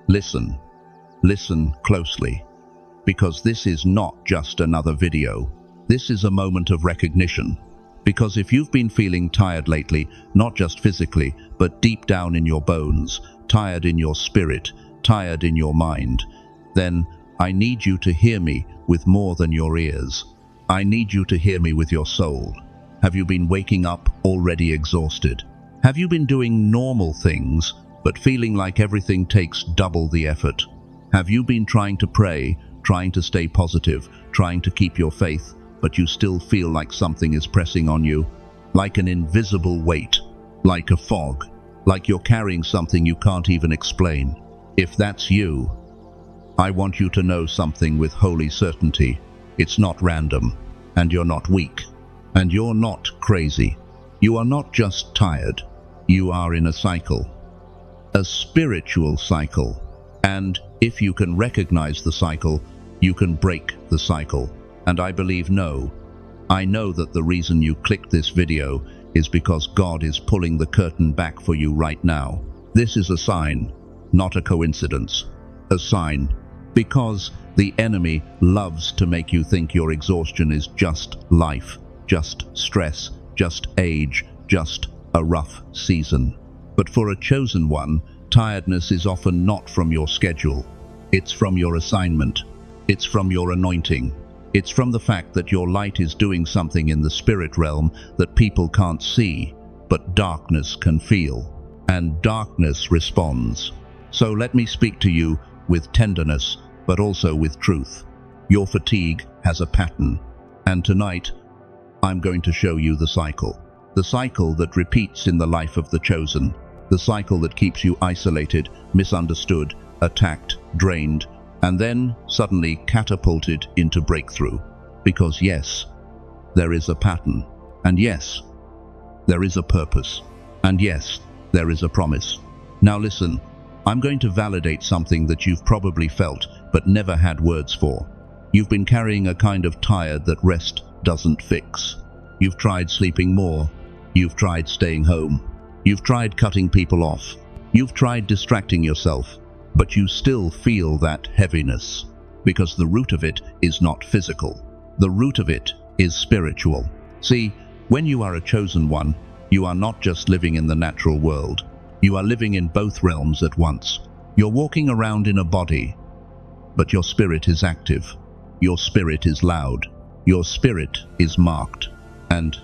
Listen. Listen closely. Because this is not just another video. This is a moment of recognition. Because if you've been feeling tired lately, not just physically, but deep down in your bones, tired in your spirit, tired in your mind, then I need you to hear me with more than your ears. I need you to hear me with your soul. Have you been waking up already exhausted? Have you been doing normal things, but feeling like everything takes double the effort? Have you been trying to pray, trying to stay positive, trying to keep your faith, but you still feel like something is pressing on you? Like an invisible weight, like a fog, like you're carrying something you can't even explain. If that's you, I want you to know something with holy certainty. It's not random, and you're not weak, and you're not crazy. You are not just tired. You are in a cycle, a spiritual cycle. And if you can recognize the cycle, you can break the cycle. And I know that the reason you clicked this video is because God is pulling the curtain back for you right now. This is a sign, not a coincidence. A sign, because the enemy loves to make you think your exhaustion is just life, just stress, just age, just a rough season. But for a chosen one, tiredness is often not from your schedule. It's from your assignment. It's from your anointing. It's from the fact that your light is doing something in the spirit realm that people can't see, but darkness can feel. And darkness responds. So let me speak to you with tenderness, but also with truth. Your fatigue has a pattern. And tonight, I'm going to show you the cycle. The cycle that repeats in the life of the chosen. The cycle that keeps you isolated, misunderstood, attacked, drained, and then suddenly catapulted into breakthrough. Because yes, there is a pattern. And yes, there is a purpose. And yes, there is a promise. Now listen, I'm going to validate something that you've probably felt but never had words for. You've been carrying a kind of tired that rest doesn't fix. You've tried sleeping more. You've tried staying home. You've tried cutting people off. You've tried distracting yourself. But you still feel that heaviness, because the root of it is not physical. The root of it is spiritual. See, when you are a chosen one, you are not just living in the natural world. You are living in both realms at once. You're walking around in a body, but your spirit is active. Your spirit is loud. Your spirit is marked. And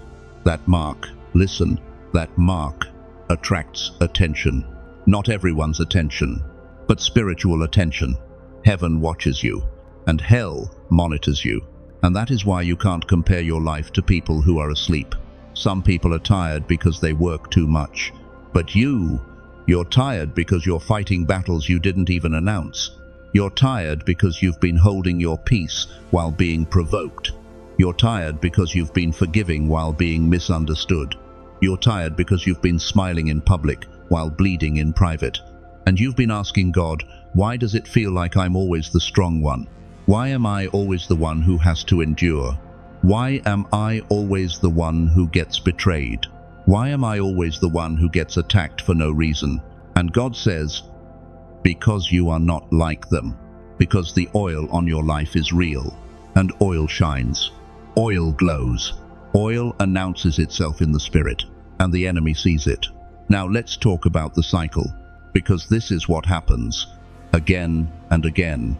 that mark, listen, that mark attracts attention. Not everyone's attention, but spiritual attention. Heaven watches you, and hell monitors you. And that is why you can't compare your life to people who are asleep. Some people are tired because they work too much. But you're tired because you're fighting battles you didn't even announce. You're tired because you've been holding your peace while being provoked. You're tired because you've been forgiving while being misunderstood. You're tired because you've been smiling in public while bleeding in private. And you've been asking God, why does it feel like I'm always the strong one? Why am I always the one who has to endure? Why am I always the one who gets betrayed? Why am I always the one who gets attacked for no reason? And God says, because you are not like them. Because the oil on your life is real. And oil shines. Oil glows. Oil announces itself in the spirit. And the enemy sees it. Now let's talk about the cycle. Because this is what happens, again and again,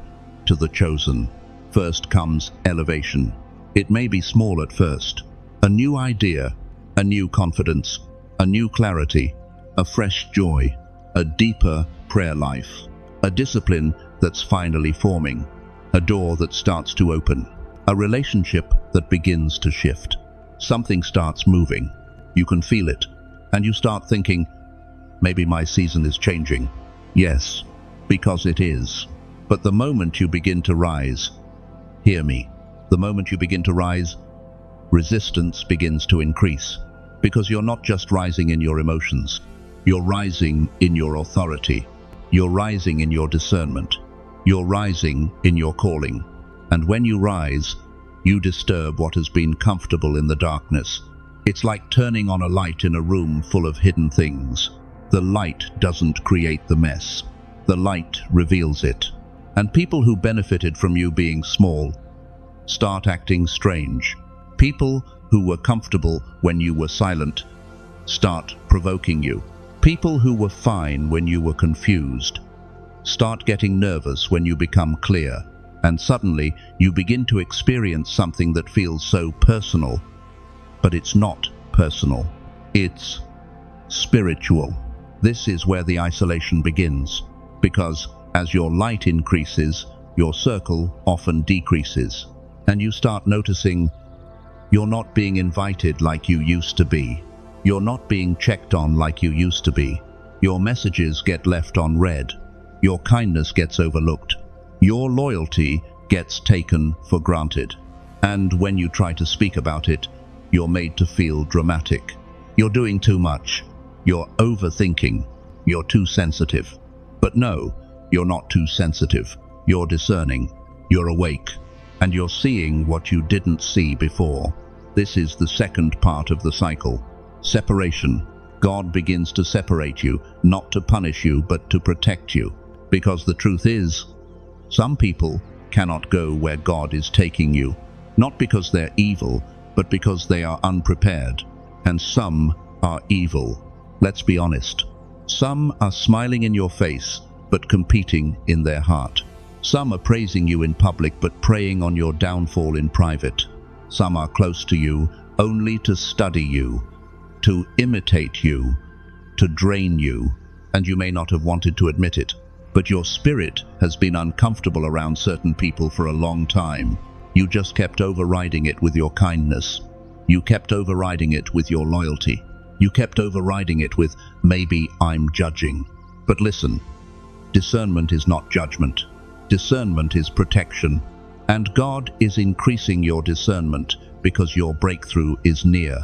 to the chosen. First comes elevation. It may be small at first. A new idea, a new confidence, a new clarity, a fresh joy, a deeper prayer life, a discipline that's finally forming, a door that starts to open, a relationship that begins to shift. Something starts moving. You can feel it, and you start thinking, maybe my season is changing. Yes, because it is. But the moment you begin to rise, hear me, the moment you begin to rise, resistance begins to increase. Because you're not just rising in your emotions, you're rising in your authority. You're rising in your discernment. You're rising in your calling. And when you rise, you disturb what has been comfortable in the darkness. It's like turning on a light in a room full of hidden things. The light doesn't create the mess. the light reveals it. And people who benefited from you being small start acting strange. People who were comfortable when you were silent start provoking you. People who were fine when you were confused start getting nervous when you become clear. And suddenly you begin to experience something that feels so personal. But it's not personal. It's spiritual. This is where the isolation begins, because as your light increases, your circle often decreases, and you start noticing you're not being invited like you used to be. You're not being checked on like you used to be. Your messages get left on read. Your kindness gets overlooked. Your loyalty gets taken for granted. And when you try to speak about it, you're made to feel dramatic. You're doing too much. You're overthinking. You're too sensitive. But no, you're not too sensitive. You're discerning. You're awake. And you're seeing what you didn't see before. This is the second part of the cycle. Separation. God begins to separate you, not to punish you, but to protect you. Because the truth is, some people cannot go where God is taking you, not because they're evil, but because they are unprepared. And some are evil. Let's be honest. Some are smiling in your face, but competing in their heart. Some are praising you in public, but preying on your downfall in private. Some are close to you only to study you, to imitate you, to drain you, and you may not have wanted to admit it. But your spirit has been uncomfortable around certain people for a long time. You just kept overriding it with your kindness. You kept overriding it with your loyalty. You kept overriding it with, maybe I'm judging. But listen, discernment is not judgment. Discernment is protection. And God is increasing your discernment because your breakthrough is near.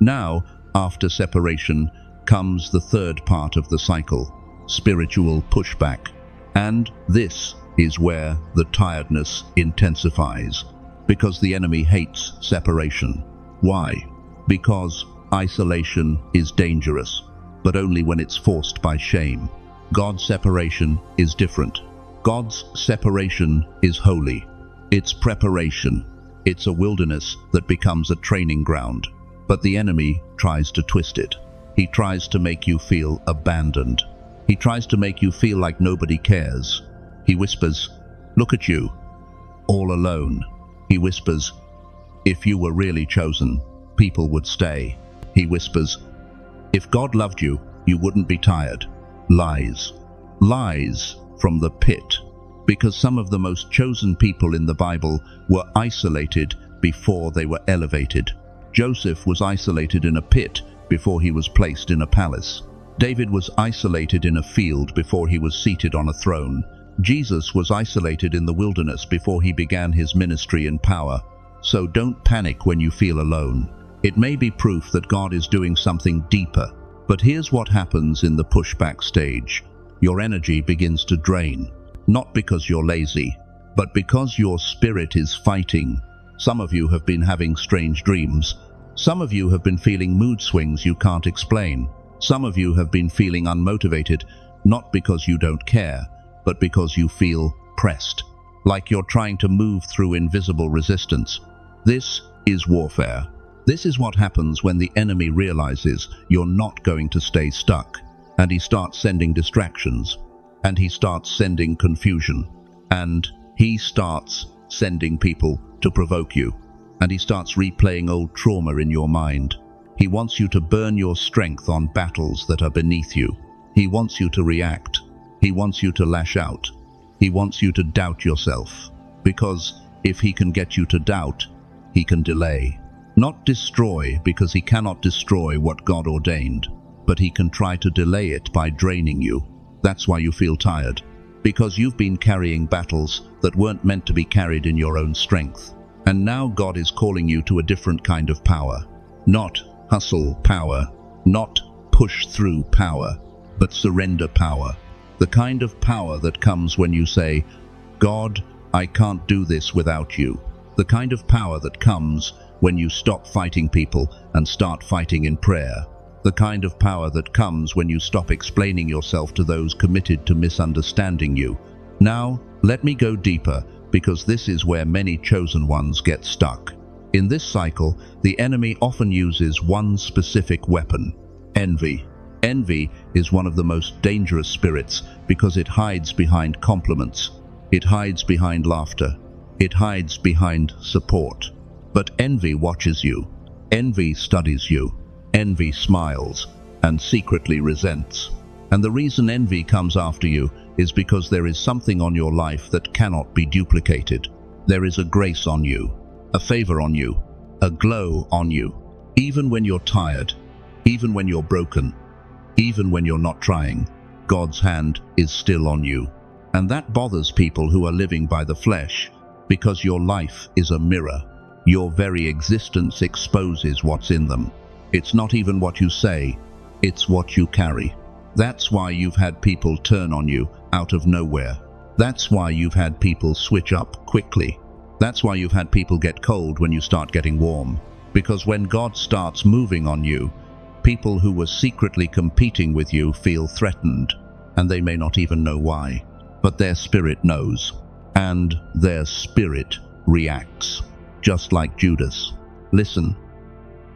Now, after separation, comes the third part of the cycle. Spiritual pushback. And this is where the tiredness intensifies, because the enemy hates separation. Why? Because isolation is dangerous, but only when it's forced by shame. God's separation is different. God's separation is holy. It's preparation. It's a wilderness that becomes a training ground. But the enemy tries to twist it. He tries to make you feel abandoned. He tries to make you feel like nobody cares. He whispers, look at you, all alone. He whispers, if you were really chosen, people would stay. He whispers, if God loved you, you wouldn't be tired. Lies. Lies from the pit. Because some of the most chosen people in the Bible were isolated before they were elevated. Joseph was isolated in a pit before he was placed in a palace. David was isolated in a field before he was seated on a throne. Jesus was isolated in the wilderness before he began his ministry in power. So don't panic when you feel alone. It may be proof that God is doing something deeper. But here's what happens in the pushback stage. Your energy begins to drain. Not because you're lazy, but because your spirit is fighting. Some of you have been having strange dreams. Some of you have been feeling mood swings you can't explain. Some of you have been feeling unmotivated, not because you don't care, but because you feel pressed, like you're trying to move through invisible resistance. This is warfare. This is what happens when the enemy realizes you're not going to stay stuck, and he starts sending distractions, and he starts sending confusion, and he starts sending people to provoke you, and he starts replaying old trauma in your mind. He wants you to burn your strength on battles that are beneath you. He wants you to react. He wants you to lash out. He wants you to doubt yourself. Because if he can get you to doubt, he can delay. Not destroy, because he cannot destroy what God ordained, but he can try to delay it by draining you. That's why you feel tired. Because you've been carrying battles that weren't meant to be carried in your own strength. And now God is calling you to a different kind of power. Not hustle power, not push through power, but surrender power. The kind of power that comes when you say, God, I can't do this without you. The kind of power that comes when you stop fighting people and start fighting in prayer. The kind of power that comes when you stop explaining yourself to those committed to misunderstanding you. Now, let me go deeper, because this is where many chosen ones get stuck. In this cycle, the enemy often uses one specific weapon: envy. Envy is one of the most dangerous spirits because it hides behind compliments. It hides behind laughter. It hides behind support. But envy watches you. Envy studies you. Envy smiles and secretly resents. And the reason envy comes after you is because there is something on your life that cannot be duplicated. There is a grace on you, a favor on you, a glow on you. Even when you're tired, even when you're broken, even when you're not trying, God's hand is still on you. And that bothers people who are living by the flesh, because your life is a mirror. Your very existence exposes what's in them. It's not even what you say, it's what you carry. That's why you've had people turn on you out of nowhere. That's why you've had people switch up quickly. That's why you've had people get cold when you start getting warm. Because when God starts moving on you, people who were secretly competing with you feel threatened, and they may not even know why. But their spirit knows, and their spirit reacts, just like Judas. Listen.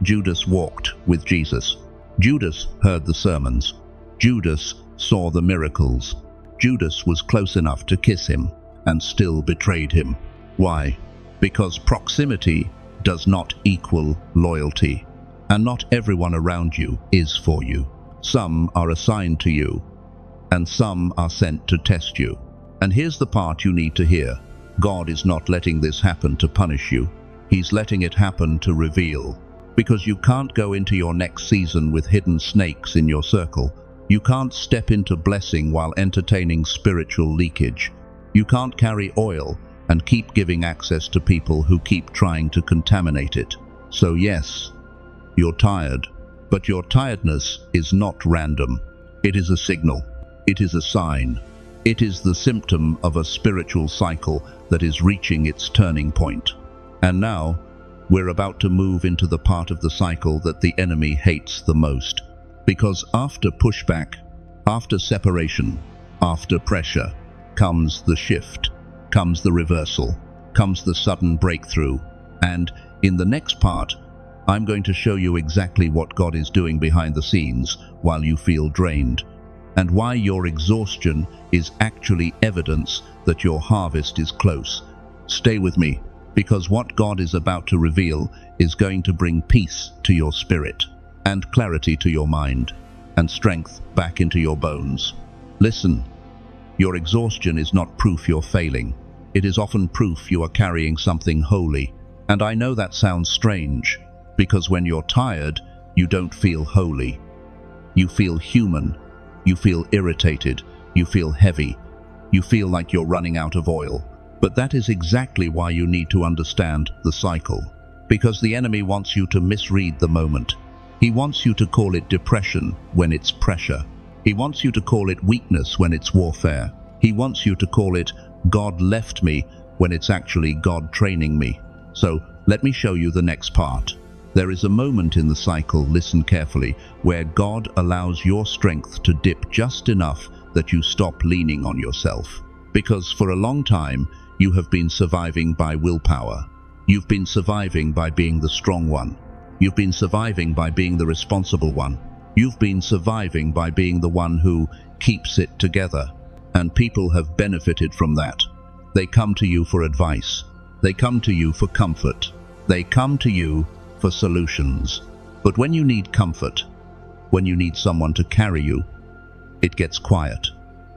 Judas walked with Jesus. Judas heard the sermons. Judas saw the miracles. Judas was close enough to kiss him and still betrayed him. Why? Because proximity does not equal loyalty, and not everyone around you is for you. Some are assigned to you, and some are sent to test you. And here's the part you need to hear. God is not letting this happen to punish you. He's letting it happen to reveal. Because you can't go into your next season with hidden snakes in your circle. You can't step into blessing while entertaining spiritual leakage. You can't carry oil and keep giving access to people who keep trying to contaminate it. So yes, you're tired, but your tiredness is not random. It is a signal. It is a sign. It is the symptom of a spiritual cycle that is reaching its turning point. And now, we're about to move into the part of the cycle that the enemy hates the most. Because after pushback, after separation, after pressure, comes the shift, comes the reversal, comes the sudden breakthrough. And in the next part, I'm going to show you exactly what God is doing behind the scenes while you feel drained, and why your exhaustion is actually evidence that your harvest is close. Stay with me, because what God is about to reveal is going to bring peace to your spirit, and clarity to your mind, and strength back into your bones. Listen, your exhaustion is not proof you're failing. It is often proof you are carrying something holy. And I know that sounds strange, because when you're tired, you don't feel holy. You feel human. You feel irritated. You feel heavy. You feel like you're running out of oil. But that is exactly why you need to understand the cycle. Because the enemy wants you to misread the moment. He wants you to call it depression when it's pressure. He wants you to call it weakness when it's warfare. He wants you to call it God left me when it's actually God training me. So let me show you the next part. There is a moment in the cycle, listen carefully, where God allows your strength to dip just enough that you stop leaning on yourself. Because for a long time, you have been surviving by willpower. You've been surviving by being the strong one. You've been surviving by being the responsible one. You've been surviving by being the one who keeps it together. And people have benefited from that. They come to you for advice. They come to you for comfort. They come to you for solutions. But when you need comfort, when you need someone to carry you, it gets quiet.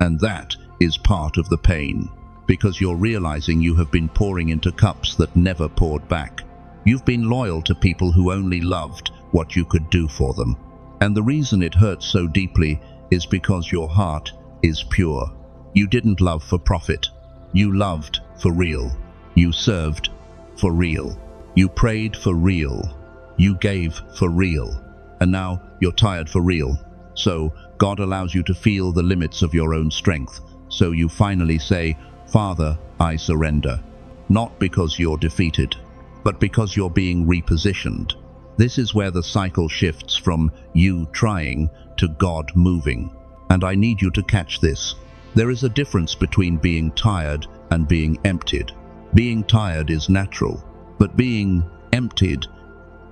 And that is part of the pain. Because you're realizing you have been pouring into cups that never poured back. You've been loyal to people who only loved what you could do for them. And the reason it hurts so deeply is because your heart is pure. You didn't love for profit. You loved for real. You served for real. You prayed for real. You gave for real. And now you're tired for real. So God allows you to feel the limits of your own strength. So you finally say, Father, I surrender. Not because you're defeated, but because you're being repositioned. This is where the cycle shifts from you trying to God moving. And I need you to catch this. There is a difference between being tired and being emptied. Being tired is natural, but being emptied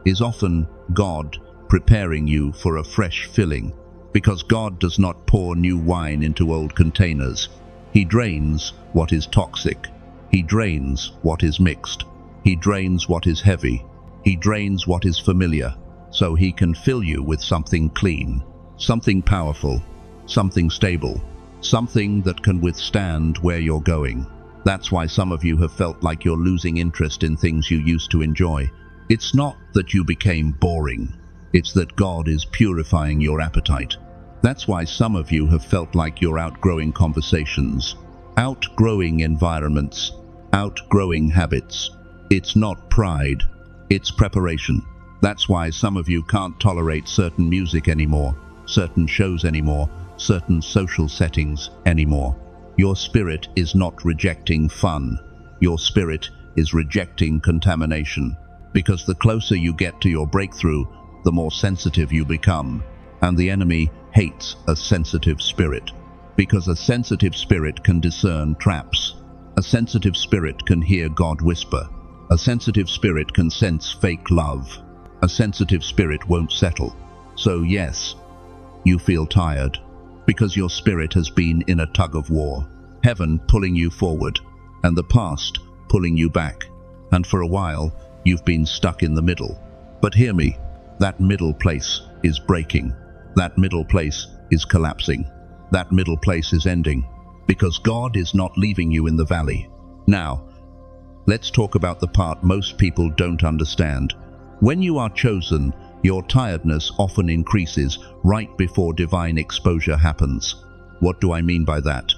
is often God preparing you for a fresh filling, because God does not pour new wine into old containers. He drains what is toxic. He drains what is mixed. He drains what is heavy. He drains what is familiar, so He can fill you with something clean, something powerful, something stable, something that can withstand where you're going. That's why some of you have felt like you're losing interest in things you used to enjoy. It's not that you became boring. It's that God is purifying your appetite. That's why some of you have felt like you're outgrowing conversations, outgrowing environments, outgrowing habits. It's not pride, it's preparation. That's why some of you can't tolerate certain music anymore, certain shows anymore, certain social settings anymore. Your spirit is not rejecting fun. Your spirit is rejecting contamination. Because the closer you get to your breakthrough, the more sensitive you become. And the enemy hates a sensitive spirit. Because a sensitive spirit can discern traps. A sensitive spirit can hear God whisper. A sensitive spirit can sense fake love. A sensitive spirit won't settle. So yes, you feel tired, because your spirit has been in a tug of war. Heaven pulling you forward, and the past pulling you back. And for a while, you've been stuck in the middle. But hear me, that middle place is breaking. That middle place is collapsing. That middle place is ending, because God is not leaving you in the valley. Now, let's talk about the part most people don't understand. When you are chosen, your tiredness often increases right before divine exposure happens. What do I mean by that?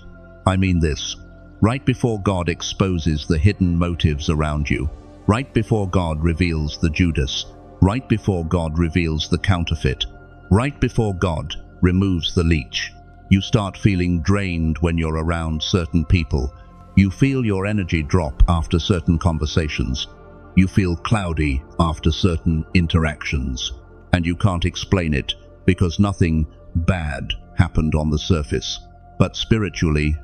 I mean this. Right before God exposes the hidden motives around you, right before God reveals the Judas, right before God reveals the counterfeit, right before God removes the leech, you start feeling drained when you're around certain people. You feel your energy drop after certain conversations. You feel cloudy after certain interactions. And you can't explain it because nothing bad happened on the surface. But spiritually,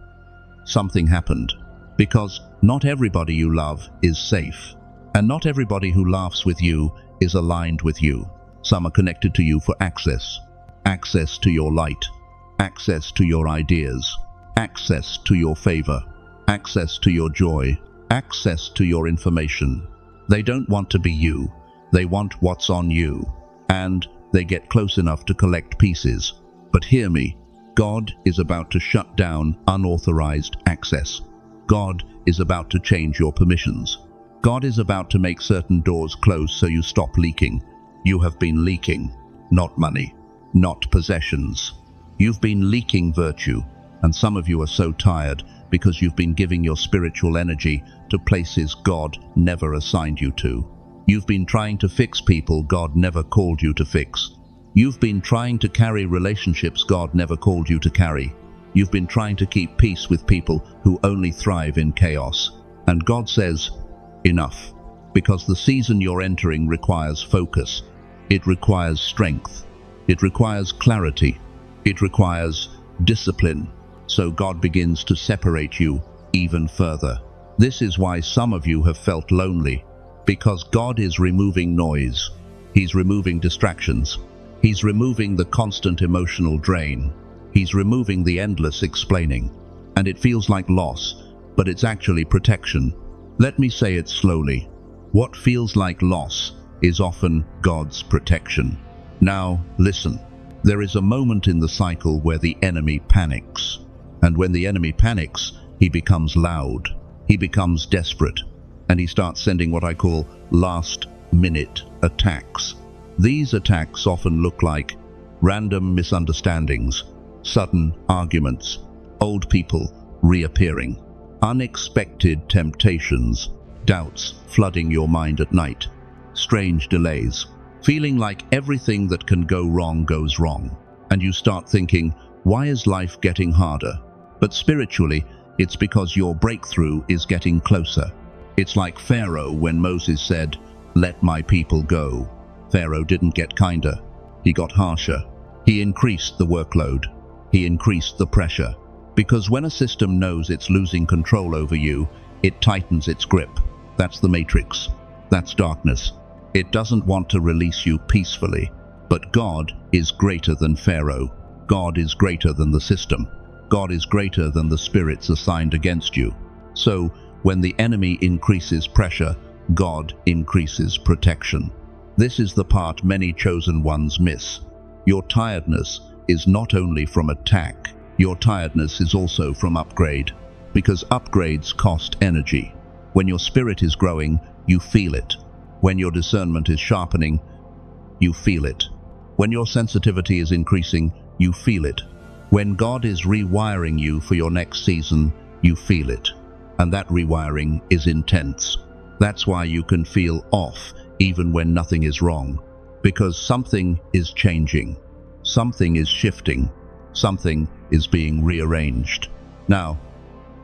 something happened. Because not everybody you love is safe. And not everybody who laughs with you is aligned with you. Some are connected to you for access. Access to your light. Access to your ideas. Access to your favor. Access to your joy. Access to your information. They don't want to be you. They want what's on you. And they get close enough to collect pieces. But hear me, God is about to shut down unauthorized access. God is about to change your permissions. God is about to make certain doors close so you stop leaking. You have been leaking, not money, not possessions. You've been leaking virtue, and some of you are so tired because you've been giving your spiritual energy to places God never assigned you to. You've been trying to fix people God never called you to fix. You've been trying to carry relationships God never called you to carry. You've been trying to keep peace with people who only thrive in chaos. And God says, enough, because the season you're entering requires focus. It requires strength. It requires clarity. It requires discipline. So God begins to separate you even further. This is why some of you have felt lonely, because God is removing noise. He's removing distractions. He's removing the constant emotional drain. He's removing the endless explaining. And it feels like loss, but it's actually protection. Let me say it slowly. What feels like loss is often God's protection. Now, listen. There is a moment in the cycle where the enemy panics. And when the enemy panics, he becomes loud. He becomes desperate. And he starts sending what I call last-minute attacks. These attacks often look like random misunderstandings, sudden arguments, old people reappearing, unexpected temptations, doubts flooding your mind at night, strange delays, feeling like everything that can go wrong goes wrong, and you start thinking, why is life getting harder? But spiritually, it's because your breakthrough is getting closer. It's like Pharaoh when Moses said, "Let my people go." Pharaoh didn't get kinder. He got harsher. He increased the workload. He increased the pressure. Because when a system knows it's losing control over you, it tightens its grip. That's the matrix. That's darkness. It doesn't want to release you peacefully. But God is greater than Pharaoh. God is greater than the system. God is greater than the spirits assigned against you. So, when the enemy increases pressure, God increases protection. This is the part many chosen ones miss. Your tiredness is not only from attack, your tiredness is also from upgrade. Because upgrades cost energy. When your spirit is growing, you feel it. When your discernment is sharpening, you feel it. When your sensitivity is increasing, you feel it. When God is rewiring you for your next season, you feel it. And that rewiring is intense. That's why you can feel off even when nothing is wrong. Because something is changing. Something is shifting. Something is being rearranged. Now,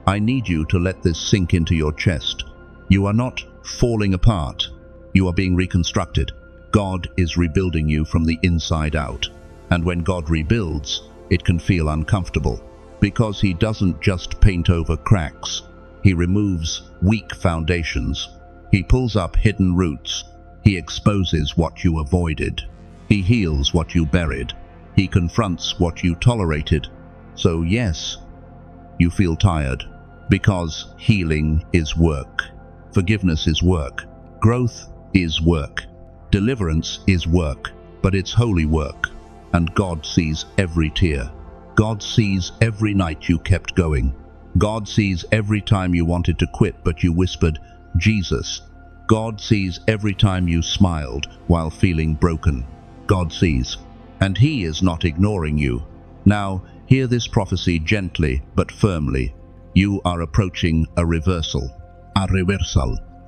I need you to let this sink into your chest. You are not falling apart. You are being reconstructed. God is rebuilding you from the inside out. And when God rebuilds, it can feel uncomfortable. Because He doesn't just paint over cracks. He removes weak foundations. He pulls up hidden roots. He exposes what you avoided. He heals what you buried. He confronts what you tolerated. So yes, you feel tired. Because healing is work. Forgiveness is work. Growth is work. Deliverance is work. But it's holy work. And God sees every tear. God sees every night you kept going. God sees every time you wanted to quit but you whispered, Jesus. God sees every time you smiled while feeling broken. God sees. And He is not ignoring you. Now, hear this prophecy gently but firmly. You are approaching a reversal,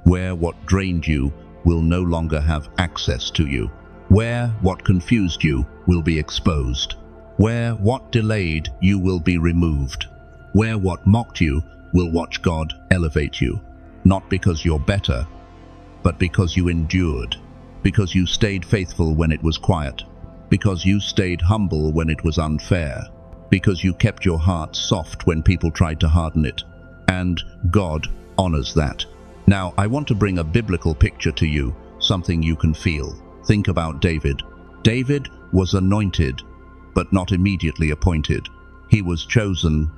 where what drained you will no longer have access to you, where what confused you will be exposed, where what delayed you will be removed, where what mocked you will watch God elevate you, not because you're better, but because you endured, because you stayed faithful when it was quiet, because you stayed humble when it was unfair, because you kept your heart soft when people tried to harden it. And God honors that. Now, I want to bring a biblical picture to you, something you can feel. Think about David. David was anointed, but not immediately appointed. He was chosen,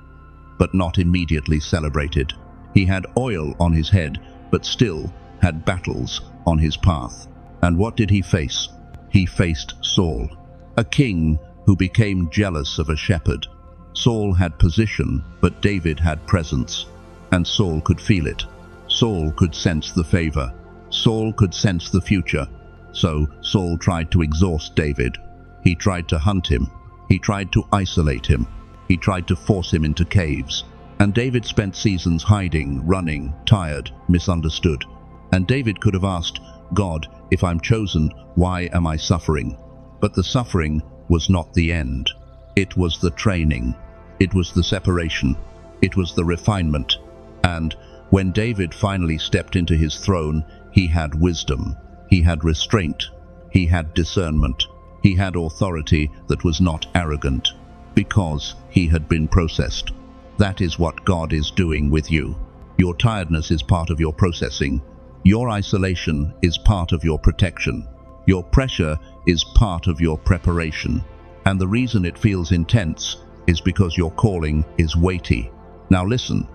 but not immediately celebrated. He had oil on his head, but still had battles on his path. And what did he face? He faced Saul, a king who became jealous of a shepherd. Saul had position, but David had presence. And Saul could feel it. Saul could sense the favor. Saul could sense the future. So Saul tried to exhaust David. He tried to hunt him. He tried to isolate him. He tried to force him into caves. And David spent seasons hiding, running, tired, misunderstood. And David could have asked, God, if I'm chosen, why am I suffering? But the suffering was not the end. It was the training. It was the separation. It was the refinement. And when David finally stepped into his throne, he had wisdom. He had restraint. He had discernment. He had authority that was not arrogant, because he had been processed. That is what God is doing with you. Your tiredness is part of your processing. Your isolation is part of your protection. Your pressure is part of your preparation. And the reason it feels intense is because your calling is weighty. Now listen,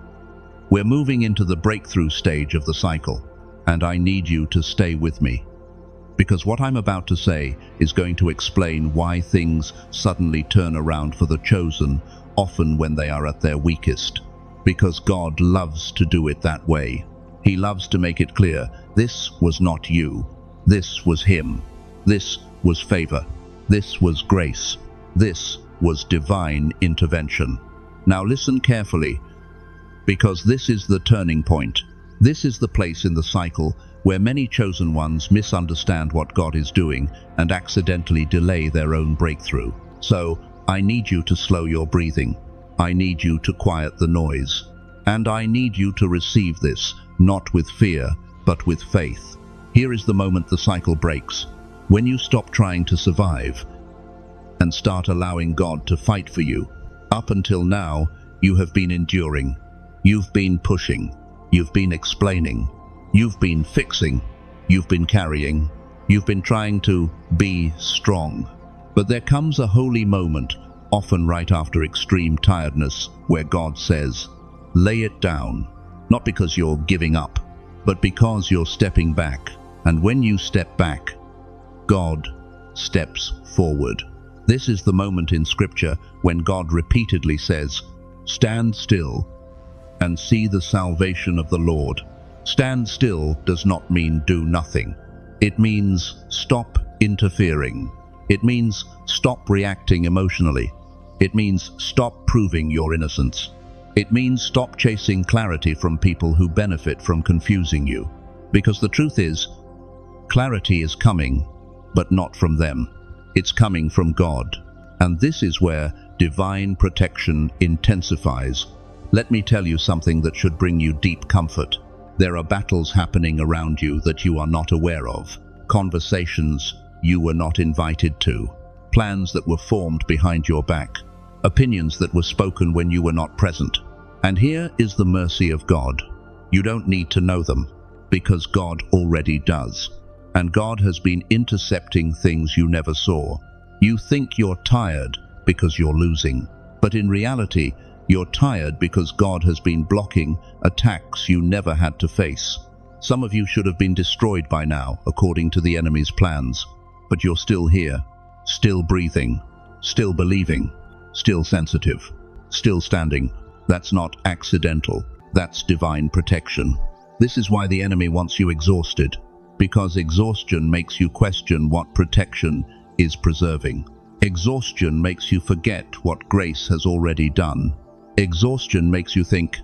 we're moving into the breakthrough stage of the cycle, and I need you to stay with me. Because what I'm about to say is going to explain why things suddenly turn around for the chosen, often when they are at their weakest. Because God loves to do it that way. He loves to make it clear, this was not you. This was Him. This was favor. This was grace. This was divine intervention. Now listen carefully, because this is the turning point. This is the place in the cycle where many chosen ones misunderstand what God is doing and accidentally delay their own breakthrough. So, I need you to slow your breathing. I need you to quiet the noise. And I need you to receive this, not with fear, but with faith. Here is the moment the cycle breaks. When you stop trying to survive and start allowing God to fight for you. Up until now, you have been enduring. You've been pushing. You've been explaining. You've been fixing. You've been carrying. You've been trying to be strong. But there comes a holy moment, often right after extreme tiredness, where God says, lay it down. Not because you're giving up, but because you're stepping back. And when you step back, God steps forward. This is the moment in Scripture when God repeatedly says, stand still and see the salvation of the Lord. Stand still does not mean do nothing. It means stop interfering. It means stop reacting emotionally. It means stop proving your innocence. It means stop chasing clarity from people who benefit from confusing you. Because the truth is, clarity is coming, but not from them. It's coming from God. And this is where divine protection intensifies. Let me tell you something that should bring you deep comfort. There are battles happening around you that you are not aware of. Conversations you were not invited to. Plans that were formed behind your back. Opinions that were spoken when you were not present. And here is the mercy of God. You don't need to know them, because God already does. And God has been intercepting things you never saw. You think you're tired because you're losing. But in reality, you're tired because God has been blocking attacks you never had to face. Some of you should have been destroyed by now, according to the enemy's plans. But you're still here, still breathing, still believing, still sensitive, still standing. That's not accidental. That's divine protection. This is why the enemy wants you exhausted. Because exhaustion makes you question what protection is preserving. Exhaustion makes you forget what grace has already done. Exhaustion makes you think,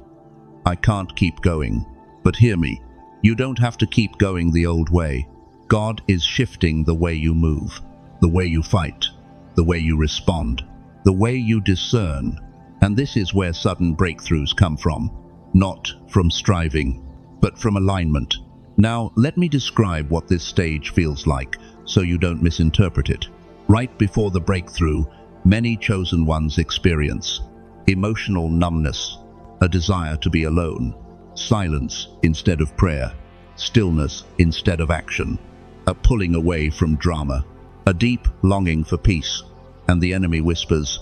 I can't keep going. But hear me, you don't have to keep going the old way. God is shifting the way you move, the way you fight, the way you respond, the way you discern. And this is where sudden breakthroughs come from. Not from striving, but from alignment. Now, let me describe what this stage feels like, so you don't misinterpret it. Right before the breakthrough, many chosen ones experience emotional numbness, a desire to be alone, silence instead of prayer, stillness instead of action, a pulling away from drama, a deep longing for peace. And the enemy whispers,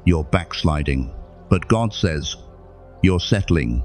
you're backsliding. But God says, you're settling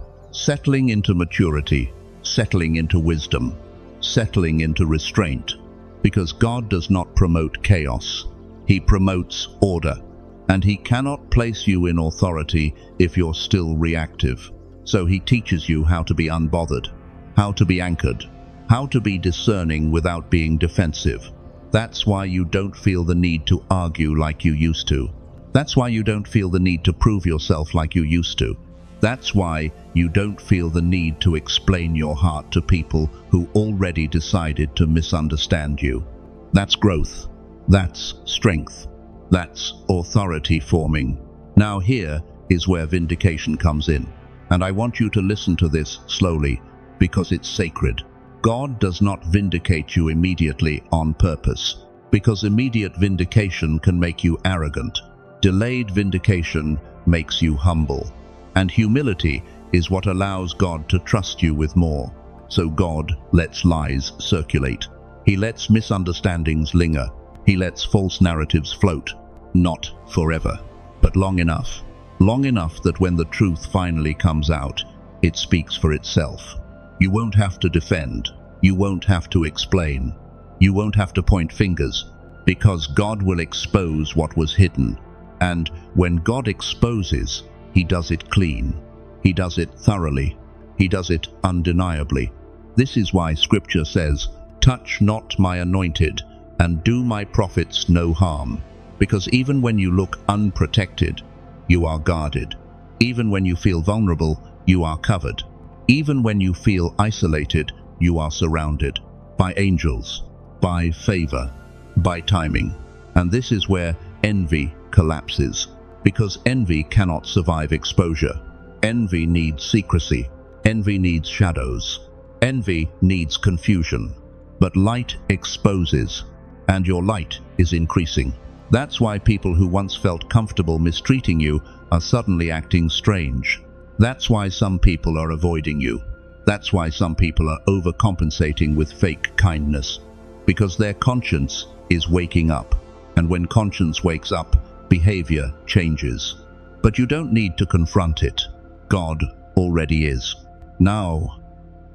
into maturity, settling into wisdom, settling into restraint. Because God does not promote chaos, He promotes order. And He cannot place you in authority if you're still reactive. So He teaches you how to be unbothered, how to be anchored, how to be discerning without being defensive. That's why you don't feel the need to argue like you used to. That's why you don't feel the need to prove yourself like you used to. That's why you don't feel the need to explain your heart to people who already decided to misunderstand you. That's growth. That's strength. That's authority forming. Now here is where vindication comes in. And I want you to listen to this slowly, because it's sacred. God does not vindicate you immediately on purpose, because immediate vindication can make you arrogant. Delayed vindication makes you humble. And humility is what allows God to trust you with more. So God lets lies circulate. He lets misunderstandings linger. He lets false narratives float. Not forever, but long enough. Long enough that when the truth finally comes out, it speaks for itself. You won't have to defend. You won't have to explain. You won't have to point fingers, because God will expose what was hidden. And when God exposes, He does it clean. He does it thoroughly. He does it undeniably. This is why Scripture says, touch not my anointed, and do my prophets no harm. Because even when you look unprotected, you are guarded. Even when you feel vulnerable, you are covered. Even when you feel isolated, you are surrounded by angels, by favor, by timing. And this is where envy collapses, because envy cannot survive exposure. Envy needs secrecy. Envy needs shadows. Envy needs confusion. But light exposes. and your light is increasing. That's why people who once felt comfortable mistreating you are suddenly acting strange. That's why some people are avoiding you. That's why some people are overcompensating with fake kindness, because their conscience is waking up. And when conscience wakes up, behavior changes. But you don't need to confront it. God already is. Now,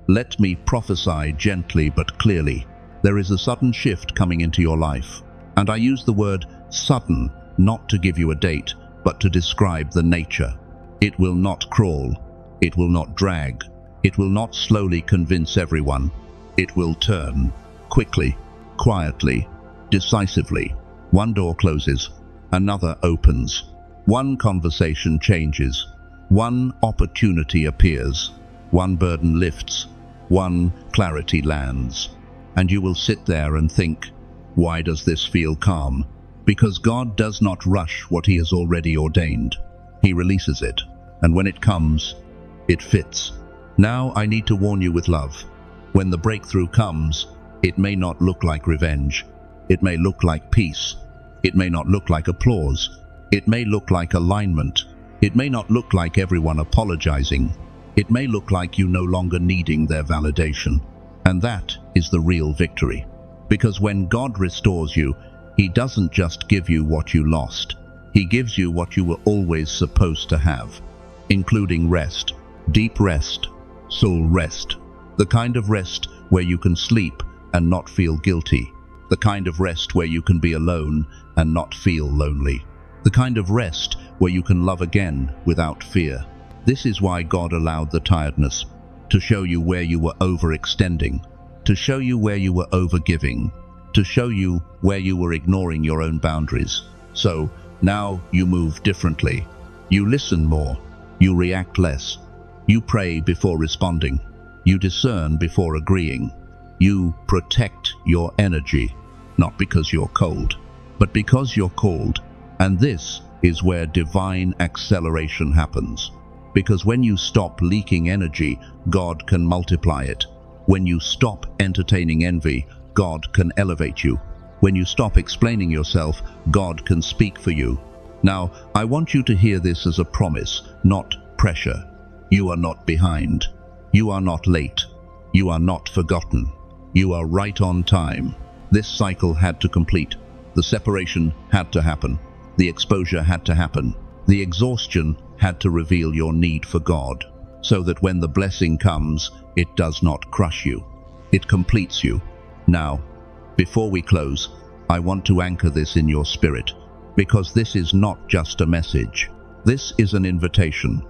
let me prophesy gently but clearly. There is a sudden shift coming into your life. And I use the word sudden not to give you a date, but to describe the nature. It will not crawl. It will not drag. It will not slowly convince everyone. It will turn quickly, quietly, decisively. One door closes, another opens. One conversation changes. One opportunity appears. One burden lifts. One clarity lands. And you will sit there and think, why does this feel calm? Because God does not rush what He has already ordained. He releases it, and when it comes, it fits. Now I need to warn you with love. When the breakthrough comes, it may not look like revenge. It may look like peace. It may not look like applause. It may look like alignment. It may not look like everyone apologizing. It may look like you no longer needing their validation. And that is the real victory. Because when God restores you, He doesn't just give you what you lost. He gives you what you were always supposed to have, including rest, deep rest, soul rest, the kind of rest where you can sleep and not feel guilty, the kind of rest where you can be alone and not feel lonely, the kind of rest where you can love again without fear. This is why God allowed the tiredness, to show you where you were overextending, to show you where you were overgiving, to show you where you were ignoring your own boundaries. So now you move differently. You listen more. You react less. You pray before responding. You discern before agreeing. You protect your energy, not because you're cold, but because you're called. And this is where divine acceleration happens. Because when you stop leaking energy, God can multiply it. When you stop entertaining envy, God can elevate you. When you stop explaining yourself, God can speak for you. Now, I want you to hear this as a promise, not pressure. You are not behind. You are not late. You are not forgotten. You are right on time. This cycle had to complete. The separation had to happen. The exposure had to happen. The exhaustion had to reveal your need for God, so that when the blessing comes, it does not crush you. It completes you. Now, before we close, I want to anchor this in your spirit, because this is not just a message. This is an invitation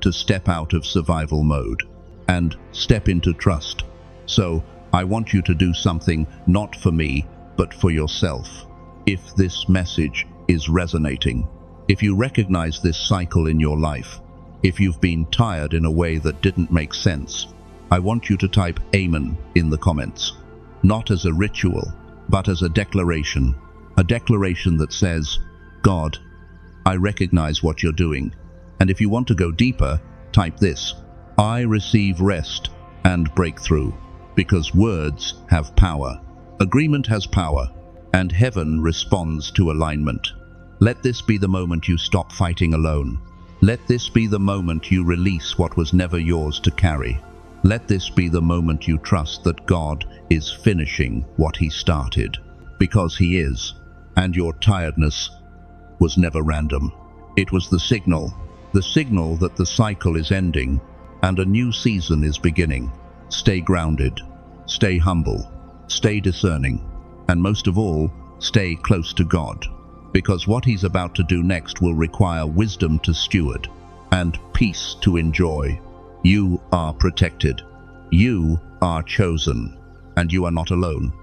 to step out of survival mode and step into trust. So, I want you to do something not for me, but for yourself. If this message is resonating, if you recognize this cycle in your life, if you've been tired in a way that didn't make sense, I want you to type Amen in the comments. Not as a ritual, but as a declaration that says, God, I recognize what you're doing. And if you want to go deeper, type this: I receive rest and breakthrough, because words have power. Agreement has power, and heaven responds to alignment. Let this be the moment you stop fighting alone. Let this be the moment you release what was never yours to carry. Let this be the moment you trust that God is finishing what He started, because He is, and your tiredness was never random. It was the signal that the cycle is ending and a new season is beginning. Stay grounded, stay humble, stay discerning, and most of all, stay close to God, because what He's about to do next will require wisdom to steward and peace to enjoy. You are protected, you are chosen, and you are not alone.